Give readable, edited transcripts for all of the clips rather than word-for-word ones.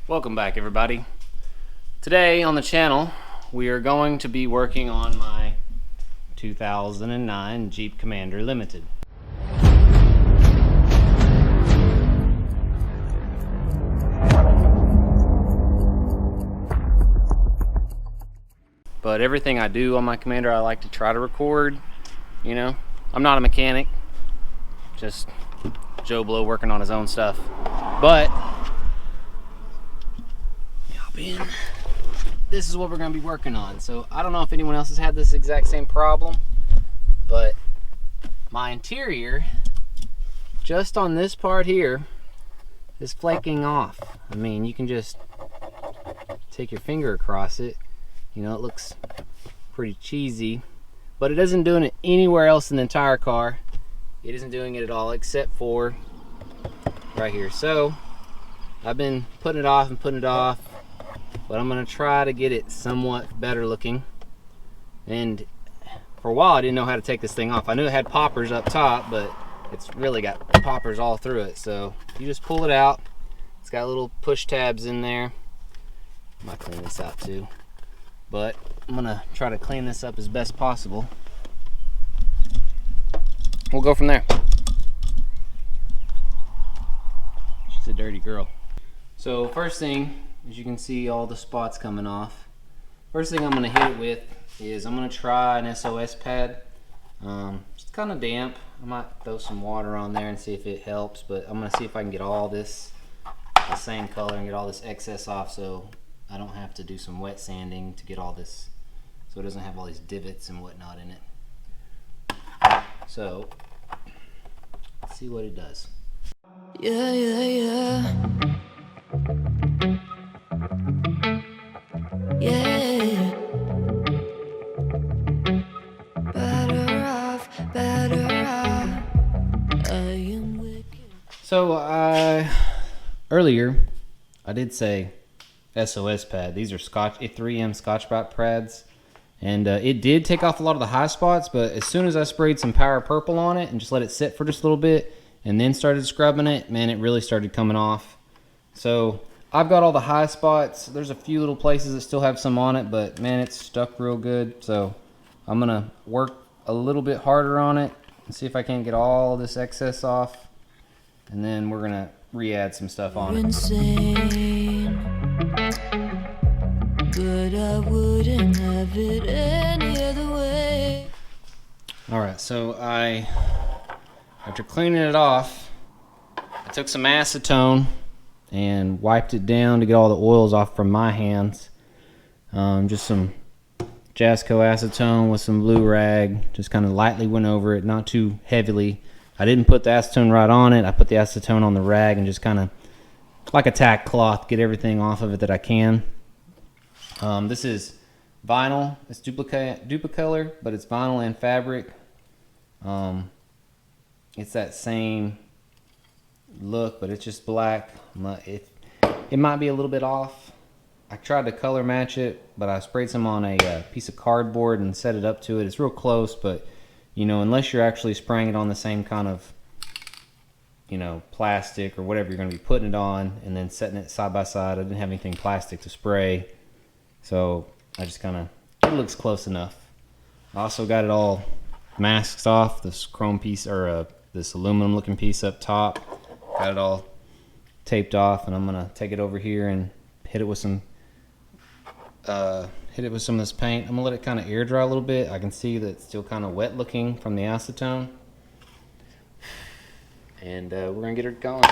Welcome back, everybody. Today on the channel we are going to be working on my 2009 Jeep Commander Limited. But everything I do on my Commander I like to try to record. You know, I'm not a mechanic, just Joe Blow working on his own stuff. But this is what we're going to be working on. So I don't know if anyone else has had this exact same problem, but my interior just on this part here is flaking off. I mean, you can just take your finger across it. You know, it looks pretty cheesy, but it isn't doing it anywhere else in the entire car. It isn't doing it at all except for right here. So I've been putting it off and putting it off, but I'm gonna try to get it somewhat better looking. And for a while I didn't know how to take this thing off. I knew it had poppers up top, but it's really got poppers all through it. So you just pull it out. It's got little push tabs in there. I might clean this out too, but I'm gonna try to clean this up as best possible. We'll go from there. She's a dirty girl. So first thing, as you can see all the spots coming off, first thing I'm going to hit it with is I'm going to try an SOS pad. It's kind of damp. I might throw some water on there and see if it helps, but I'm going to see if I can get all this the same color and get all this excess off so I don't have to do some wet sanding to get all this, so it doesn't have all these divots and whatnot in it. So let's see what it does. Yeah. Better off. I am wicked. So earlier I did say SOS pad. These are 3M Scotch-Brite pads, and it did take off a lot of the high spots, but as soon as I sprayed some Power Purple on it and just let it sit for just a little bit and then started scrubbing it, man, it really started coming off. So I've got all the high spots. There's a few little places that still have some on it, but man, it's stuck real good. So I'm gonna work a little bit harder on it and see if I can't get all this excess off, and then we're gonna re-add some stuff on it. Insane, but I wouldn't have it any other way. All right, so after cleaning it off, I took some acetone and wiped it down to get all the oils off from my hands. Just some Jasco acetone with some blue rag. Just kind of lightly went over it, not too heavily. I didn't put the acetone right on it. I put the acetone on the rag and just kind of like a tack cloth, get everything off of it that I can. This is vinyl. It's Duplicolor, but it's vinyl and fabric. It's that same look, but it's just black. It might be a little bit off. I tried to color match it, but I sprayed some on a piece of cardboard and set it up to it. It's real close, but you know, unless you're actually spraying it on the same kind of, you know, plastic or whatever you're going to be putting it on and then setting it side by side, I didn't have anything plastic to spray, so I just kind of, it looks close enough. I also got it all masked off, this chrome piece, or this aluminum looking piece up top. Got it all taped off, and I'm gonna take it over here and hit it with some of this paint. I'm gonna let it kind of air dry a little bit. I can see that it's still kind of wet looking from the acetone, and we're gonna get it going.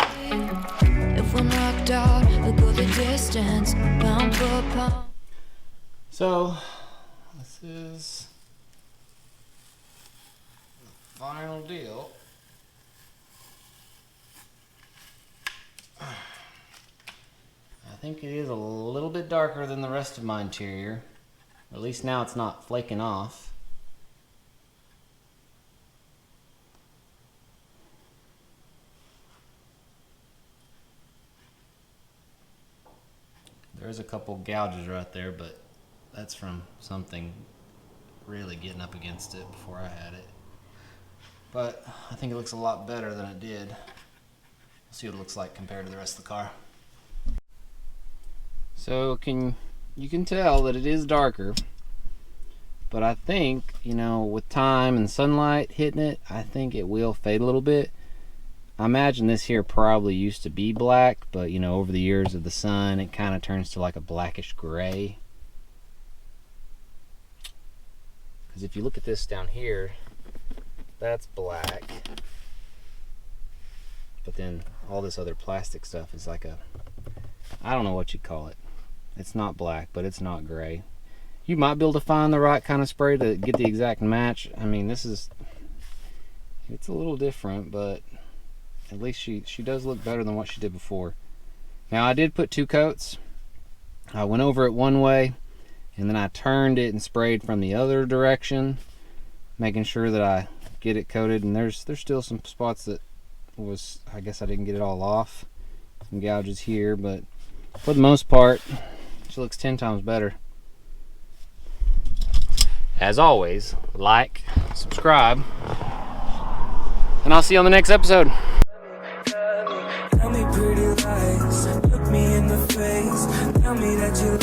If we're knocked out, we'll go the distance, pound for pound. So this is the final deal. I think it is a little bit darker than the rest of my interior. At least now it's not flaking off. There's a couple gouges right there, but that's from something really getting up against it before I had it. But I think it looks a lot better than it did. See what it looks like compared to the rest of the car. So you can tell that it is darker, but I think, you know, with time and sunlight hitting it, I think it will fade a little bit. I imagine this here probably used to be black, but you know, over the years of the sun, it kind of turns to like a blackish gray. Because if you look at this down here, that's black, but then all this other plastic stuff is like a, I don't know what you'd call it. It's not black, but it's not gray. You might be able to find the right kind of spray to get the exact match. I mean, it's a little different, but at least she does look better than what she did before. Now, I did put 2 coats. I went over it one way, and then I turned it and sprayed from the other direction, making sure that I get it coated. And there's still some spots that was, I guess I didn't get it all off. Some gouges here, but for the most part, she looks 10 times better. As always, like, subscribe, and I'll see you on the next episode. Tell me pretty lies, look me in the face. Tell me that you